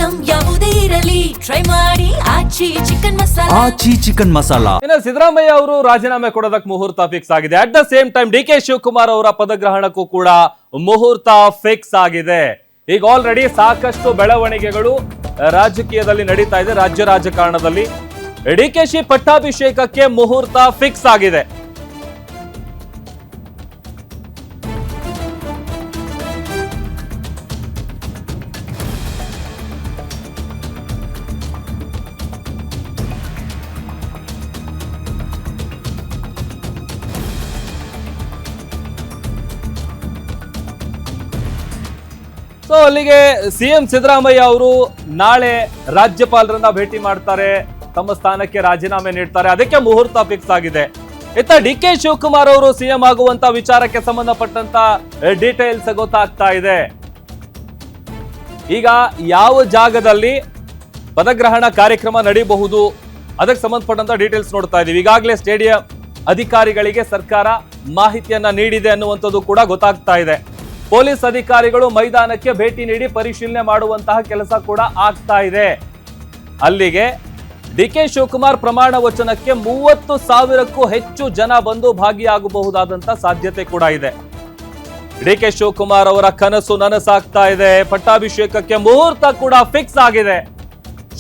Item ಯಾವುದೇ ಇರಲಿ try ಮಾಡಿ ಆಚಿ ಚಿಕನ್ ಮಸಾಲಾ. ಇನ್ನು ಸಿದ್ದರಾಮಯ್ಯ ಅವರು ರಾಜೀನಾಮೆ ಕೊಡೋದಕ್ಕೆ ಮುಹೂರ್ತ ಫಿಕ್ಸ್ ಆಗಿದೆ. At the same time D K Shivakumar ಅವರ ಪದಗ್ರಹಣಕ್ಕೂ ಕೂಡ ಮುಹೂರ್ತ ಫಿಕ್ಸ್ ಆಗಿದೆ. ಈಗ ಆಲ್ರೆಡಿ ಸಾಕಷ್ಟು ಬೆಳವಣಿಗೆಗಳು ರಾಜಕೀಯದಲ್ಲಿ ನಡೀತಾ ಇದೆ. ರಾಜ್ಯ ರಾಜಕಾರಣದಲ್ಲಿ ಡಿಕೆಶಿ ಪಟ್ಟಾಭಿಷೇಕಕ್ಕೆ ಮುಹೂರ್ತ ಫಿಕ್ಸ್ ಆಗಿದೆ. ಸೊ ಅಲ್ಲಿಗೆ ಸಿಎಂ ಸಿದ್ದರಾಮಯ್ಯ ಅವರು ನಾಳೆ ರಾಜ್ಯಪಾಲರನ್ನ ಭೇಟಿ ಮಾಡ್ತಾರೆ, ತಮ್ಮ ಸ್ಥಾನಕ್ಕೆ ರಾಜೀನಾಮೆ ನೀಡ್ತಾರೆ. ಅದಕ್ಕೆ ಮುಹೂರ್ತ ಫಿಕ್ಸ್ ಆಗಿದೆ. ಇತ್ತ ಡಿ ಕೆ ಶಿವಕುಮಾರ್ ಅವರು ಸಿಎಂ ಆಗುವಂತ ವಿಚಾರಕ್ಕೆ ಸಂಬಂಧಪಟ್ಟಂತ ಡೀಟೇಲ್ಸ್ ಗೊತ್ತಾಗ್ತಾ ಇದೆ. ಈಗ ಯಾವ ಜಾಗದಲ್ಲಿ ಪದಗ್ರಹಣ ಕಾರ್ಯಕ್ರಮ ನಡೀಬಹುದು ಅದಕ್ಕೆ ಸಂಬಂಧಪಟ್ಟಂತ ಡೀಟೇಲ್ಸ್ ನೋಡ್ತಾ ಇದೀವಿ. ಈಗಾಗಲೇ ಸ್ಟೇಡಿಯಂ ಅಧಿಕಾರಿಗಳಿಗೆ ಸರ್ಕಾರ ಮಾಹಿತಿಯನ್ನ ನೀಡಿದೆ ಅನ್ನುವಂಥದ್ದು ಕೂಡ ಗೊತ್ತಾಗ್ತಾ ಇದೆ. ಪೊಲೀಸ್ ಅಧಿಕಾರಿಗಳು ಮೈದಾನಕ್ಕೆ ಭೇಟಿ ನೀಡಿ ಪರಿಶೀಲನೆ ಮಾಡುವಂತಹ ಕೆಲಸ ಕೂಡ ಆಗ್ತಾ ಇದೆ. ಅಲ್ಲಿಗೆ ಡಿ ಕೆ ಶಿವಕುಮಾರ್ ಪ್ರಮಾಣ ವಚನಕ್ಕೆ 30,000ಕ್ಕೂ ಹೆಚ್ಚು ಜನ ಬಂದು ಭಾಗಿಯಾಗಬಹುದಾದಂತ ಸಾಧ್ಯತೆ ಕೂಡ ಇದೆ. ಡಿ ಕೆ ಶಿವಕುಮಾರ್ ಅವರ ಕನಸು ನನಸಾಗ್ತಾ ಇದೆ. ಪಟ್ಟಾಭಿಷೇಕಕ್ಕೆ ಮುಹೂರ್ತ ಕೂಡ ಫಿಕ್ಸ್ ಆಗಿದೆ.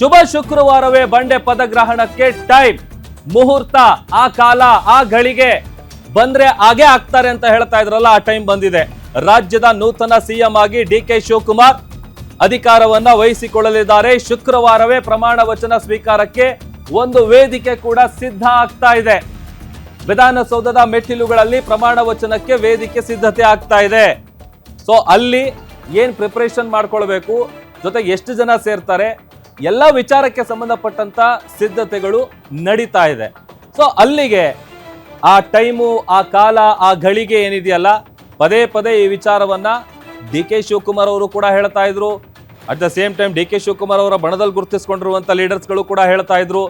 ಶುಭ ಶುಕ್ರವಾರವೇ ಬಂಡೆ ಪದಗ್ರಹಣಕ್ಕೆ ಟೈಮ್, ಮುಹೂರ್ತ, ಆ ಕಾಲ, ಆ ಗಳಿಗೆ ಬಂದ್ರೆ ಹಾಗೆ ಆಗ್ತಾರೆ ಅಂತ ಹೇಳ್ತಾ ಇದ್ರಲ್ಲ, ಆ ಟೈಮ್ ಬಂದಿದೆ. ರಾಜ್ಯದ ನೂತನ ಸಿಎಂ ಆಗಿ ಡಿ ಕೆ ಶಿವಕುಮಾರ್ ಅಧಿಕಾರವನ್ನ ವಹಿಸಿಕೊಳ್ಳಲಿದ್ದಾರೆ. ಶುಕ್ರವಾರವೇ ಪ್ರಮಾಣ ವಚನ ಸ್ವೀಕಾರಕ್ಕೆ ಒಂದು ವೇದಿಕೆ ಕೂಡ ಸಿದ್ಧ ಆಗ್ತಾ ಇದೆ. ವಿಧಾನಸೌಧದ ಮೆಟ್ಟಿಲುಗಳಲ್ಲಿ ಪ್ರಮಾಣ ವಚನಕ್ಕೆ ವೇದಿಕೆ ಸಿದ್ಧತೆ ಆಗ್ತಾ ಇದೆ. ಸೊ ಅಲ್ಲಿ ಏನ್ ಪ್ರಿಪರೇಷನ್ ಮಾಡ್ಕೊಳ್ಬೇಕು, ಜೊತೆಗೆ ಎಷ್ಟು ಜನ ಸೇರ್ತಾರೆ, ಎಲ್ಲ ವಿಚಾರಕ್ಕೆ ಸಂಬಂಧಪಟ್ಟಂತ ಸಿದ್ಧತೆಗಳು ನಡೀತಾ ಇದೆ. ಸೊ ಅಲ್ಲಿಗೆ ಆ ಟೈಮು, ಆ ಕಾಲ, ಆ ಗಳಿಗೆ ಏನಿದೆಯಲ್ಲ, ಪದೇ ಪದೇ ಈ ವಿಚಾರವನ್ನ ಡಿ ಕೆ ಶಿವಕುಮಾರ್ ಅವರು ಕೂಡ ಹೇಳ್ತಾ ಇದ್ರು. At the same time D K Shivakumar ಅವರ ಬಣದಲ್ಲಿ ಗುರುತಿಸಿಕೊಂಡಿರುವಂತ ಲೀಡರ್ಸ್ಗಳು ಕೂಡ ಹೇಳ್ತಾ ಇದ್ರು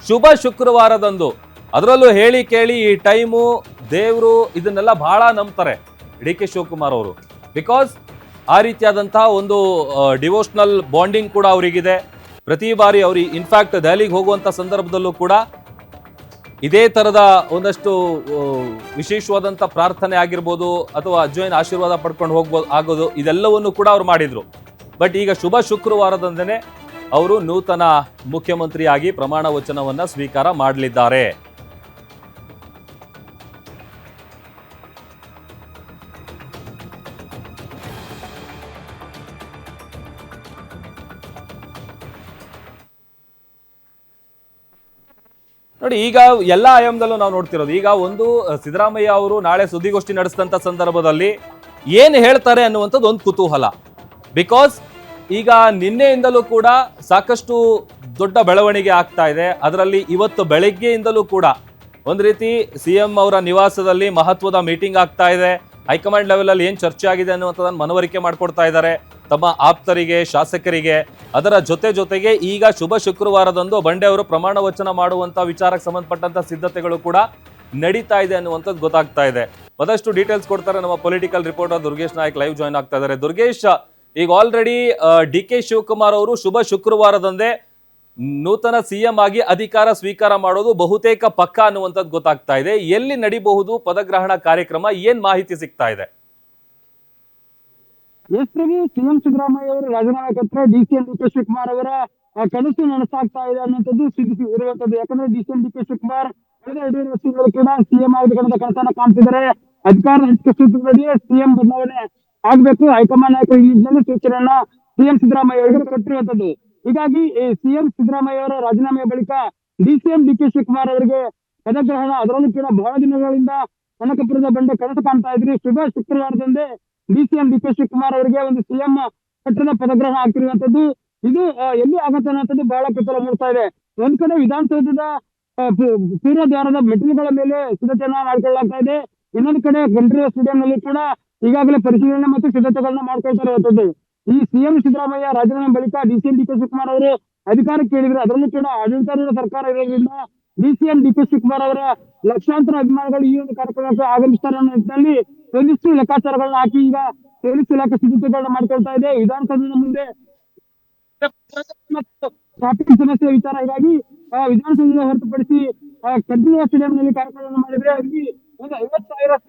ಶುಭ ಶುಕ್ರವಾರದಂದು. ಅದರಲ್ಲೂ ಹೇಳಿ ಕೇಳಿ ಈ ಟೈಮು, ದೇವರು, ಇದನ್ನೆಲ್ಲ ಬಹಳ ನಂಬ್ತಾರೆ ಡಿ ಕೆ ಶಿವಕುಮಾರ್ ಅವರು. ಬಿಕಾಸ್ ಆ ರೀತಿಯಾದಂತಹ ಒಂದು ಡಿವೋಷನಲ್ ಬಾಂಡಿಂಗ್ ಕೂಡ ಅವರಿಗಿದೆ. ಪ್ರತಿ ಬಾರಿ ಅವರು ಇನ್ಫ್ಯಾಕ್ಟ್ ದೆಹಲಿಗೆ ಹೋಗುವಂತ ಸಂದರ್ಭದಲ್ಲೂ ಕೂಡ ಇದೇ ತರದ ಒಂದಷ್ಟು ವಿಶೇಷವಾದಂತ ಪ್ರಾರ್ಥನೆ ಆಗಿರ್ಬೋದು, ಅಥವಾ ಅಜ್ಜೋಯಿನ ಆಶೀರ್ವಾದ ಪಡ್ಕೊಂಡು ಹೋಗ್ಬೋದು ಆಗೋದು, ಇದೆಲ್ಲವನ್ನು ಕೂಡ ಅವ್ರು ಮಾಡಿದ್ರು. ಬಟ್ ಈಗ ಶುಭ ಶುಕ್ರವಾರದಂದನೇ ಅವರು ನೂತನ ಮುಖ್ಯಮಂತ್ರಿಯಾಗಿ ಪ್ರಮಾಣ ವಚನವನ್ನ ಸ್ವೀಕಾರ ಮಾಡಲಿದ್ದಾರೆ. ನೋಡಿ, ಈಗ ಎಲ್ಲ ಆಯಾಮದಲ್ಲೂ ನಾವು ನೋಡ್ತಿರೋದು, ಈಗ ಒಂದು ಸಿದ್ದರಾಮಯ್ಯ ಅವರು ನಾಳೆ ಸುದ್ದಿಗೋಷ್ಠಿ ನಡೆಸಿದಂತ ಸಂದರ್ಭದಲ್ಲಿ ಏನ್ ಹೇಳ್ತಾರೆ ಅನ್ನುವಂಥದ್ದು ಒಂದು ಕುತೂಹಲ. ಬಿಕಾಸ್ ಈಗ ನಿನ್ನೆಯಿಂದಲೂ ಕೂಡ ಸಾಕಷ್ಟು ದೊಡ್ಡ ಬೆಳವಣಿಗೆ ಆಗ್ತಾ ಇದೆ. ಅದರಲ್ಲಿ ಇವತ್ತು ಬೆಳಗ್ಗೆಯಿಂದಲೂ ಕೂಡ ಒಂದು ರೀತಿ ಸಿಎಂ ಅವರ ನಿವಾಸದಲ್ಲಿ ಮಹತ್ವದ ಮೀಟಿಂಗ್ ಆಗ್ತಾ ಇದೆ. ಹೈಕಮಾಂಡ್ ಲೆವೆಲ್ ಅಲ್ಲಿ ಏನ್ ಚರ್ಚೆ ಆಗಿದೆ ಅನ್ನುವಂಥದ್ದನ್ನು ಮನವರಿಕೆ ಮಾಡ್ಕೊಡ್ತಾ ಇದ್ದಾರೆ ತಮ್ಮ ಆಪ್ತರಿಗೆ, ಶಾಸಕರಿಗೆ. ಅದರ ಜೊತೆಗೆ ಈಗ ಶುಭ ಶುಕ್ರವಾರದಂದು ಬಂಡೆ ಅವರು ಪ್ರಮಾಣ ವಚನ ಮಾಡುವಂತ ವಿಚಾರಕ್ಕೆ ಸಂಬಂಧಪಟ್ಟಂತ ಸಿದ್ಧತೆಗಳು ಕೂಡ ನಡೀತಾ ಇದೆ ಅನ್ನುವಂಥದ್ದು ಗೊತ್ತಾಗ್ತಾ ಇದೆ. ಮತ್ತಷ್ಟು ಡೀಟೇಲ್ಸ್ ಕೊಡ್ತಾರೆ ನಮ್ಮ political reporter Durgesh Nayak, live join ಆಗ್ತಾ ಇದ್ದಾರೆ. ದುರ್ಗೇಶ್, ಈಗ ಆಲ್ರೆಡಿ ಡಿ ಕೆ ಶಿವಕುಮಾರ್ ಅವರು ಶುಭ ಶುಕ್ರವಾರದಂದೇ ನೂತನ ಸಿಎಂ ಆಗಿ ಅಧಿಕಾರ ಸ್ವೀಕಾರ ಮಾಡೋದು ಬಹುತೇಕ ಪಕ್ಕ ಅನ್ನುವಂಥದ್ದು ಗೊತ್ತಾಗ್ತಾ ಇದೆ. ಎಲ್ಲಿ ನಡೀಬಹುದು ಪದಗ್ರಹಣ ಕಾರ್ಯಕ್ರಮ, ಏನ್ ಮಾಹಿತಿ ಸಿಗ್ತಾ ಇದೆ? ಸಿಎಂ ಸಿದ್ದರಾಮಯ್ಯ ಅವರು ರಾಜೀನಾಮೆ ಕೊಟ್ಟರೆ ಡಿಸಿಎಂ ಡಿ ಕೆ ಶಿವಕುಮಾರ್ ಅವರ ಕನಸು ನನಸಾಗ್ತಾ ಇದೆ ಅನ್ನುವಂಥದ್ದು ಇರುವಂತದ್ದು. ಯಾಕಂದ್ರೆ ಡಿಸಿಎಂ ಡಿ ಕೆ ಶಿವಕುಮಾರ್ ಕಳೆದ 2 ವರ್ಷಗಳು ಕೂಡ ಸಿಎಂ ಆಗಬೇಕನ್ನೋ ಕನಸನ್ನ ಕಾಣ್ತಿದ್ದಾರೆ. ಅಧಿಕಾರದ ಹಂಚಿಕೆ ಸೂತ್ರದಲ್ಲಿಯೇ ಸಿಎಂ ಬದಲಾವಣೆ ಆಗ್ಬೇಕು, ಹೈಕಮಾಂಡ್ ನಾಯಕರು ಈ ನಿಟ್ಟಿನಲ್ಲಿ ಸೂಚನೆಯನ್ನ ಸಿಎಂ ಸಿದ್ದರಾಮಯ್ಯ ಅವರಿಗೆ ಕೊಟ್ಟಿರುವಂತದ್ದು. ಹೀಗಾಗಿ ಸಿಎಂ ಸಿದ್ದರಾಮಯ್ಯ ಅವರ ರಾಜೀನಾಮೆಯ ಬಳಿಕ ಡಿಸಿಎಂ ಡಿ ಕೆ ಶಿವಕುಮಾರ್ ಅವರಿಗೆ ಪದಗ್ರಹಣ, ಅದರಲ್ಲೂ ಕೂಡ ಬಹಳ ದಿನಗಳಿಂದ ಕನಕಪುರದ ಬಂಡೆ ಕನಸು ಕಾಣ್ತಾ ಇದ್ರಿ. ಶುಭ ಶುಕ್ರವಾರದಂದೇ ಡಿಸಿಎಂ ಡಿ ಕೆ ಶಿವಕುಮಾರ್ ಅವರಿಗೆ ಒಂದು ಸಿಎಂ ಪಟ್ಟದ ಪದಗ್ರಹಣ ಆಗ್ತಿರುವಂತದ್ದು. ಇದು ಎಲ್ಲಿ ಆಗತ್ತೆ ಅನ್ನೋಂಥದ್ದು ಬಹಳ ಕುತೂಹಲ ಮೂಡ್ತಾ ಇದೆ. ಒಂದ್ ಕಡೆ ವಿಧಾನಸೌಧದ ಪೂರ್ವ ದ್ವಾರದ ಮೆಟ್ಟಿಲುಗಳ ಮೇಲೆ ಸಿದ್ಧತೆಯನ್ನ ಮಾಡ್ಕೊಳ್ಳಲಾಗ್ತಾ ಇದೆ. ಇನ್ನೊಂದು ಕಡೆ ಗಂಟೂರು ಸ್ಟೇಡಿಯಂ ನಲ್ಲಿ ಕೂಡ ಈಗಾಗಲೇ ಪರಿಶೀಲನೆ ಮತ್ತು ಸಿದ್ಧತೆಗಳನ್ನ ಮಾಡ್ಕೊಳ್ತಾ ಇರುವಂತದ್ದು. ಈ ಸಿಎಂ ಸಿದ್ದರಾಮಯ್ಯ ರಾಜೀನಾಮೆ ಬಳಿಕ ಡಿಸಿಎಂ ಡಿ ಕೆ ಶಿವಕುಮಾರ್ ಅವರು ಅಧಿಕಾರಕ್ಕೆ ಕೇಳಿದ್ರು. ಅದರಲ್ಲೂ ಕೂಡ ಆಡಳಿತಾರೂಢ ಸರ್ಕಾರ ಇರೋದ್ರಿಂದ ಡಿಸಿಎಂ ಡಿ ಕೆ ಶಿವಕುಮಾರ್ ಅವರ ಲಕ್ಷಾಂತರ ಅಭಿಮಾನಿಗಳು ಈ ಒಂದು ಕಾರ್ಯಕ್ರಮಕ್ಕೆ ಆಗಮಿಸ್ತಾರೆ ಅನ್ನೋ ನಿಟ್ಟಿನಲ್ಲಿ ಒಂದಿಷ್ಟು ಲೆಕ್ಕಾಚಾರಗಳನ್ನ ಹಾಕಿ ಈಗ ಪೊಲೀಸ್ ಇಲಾಖೆ ಸಿದ್ಧತೆಗಳನ್ನ ಮಾಡ್ಕೊಳ್ತಾ ಇದೆ. ವಿಧಾನಸೌಧದ ಮುಂದೆ ಮತ್ತು ಟ್ರಾಫಿಕ್ ಸಮಸ್ಯೆ ವಿಚಾರ. ಹೀಗಾಗಿ ವಿಧಾನಸೌಧದ ಹೊರತುಪಡಿಸಿ ಕಡ್ಡಿಯ ಸ್ಟೇಡಿಯಂನಲ್ಲಿ ಕಾರ್ಯಕ್ರಮವನ್ನು ಮಾಡಿದ್ರೆ ಅಲ್ಲಿ ಒಂದು 50,000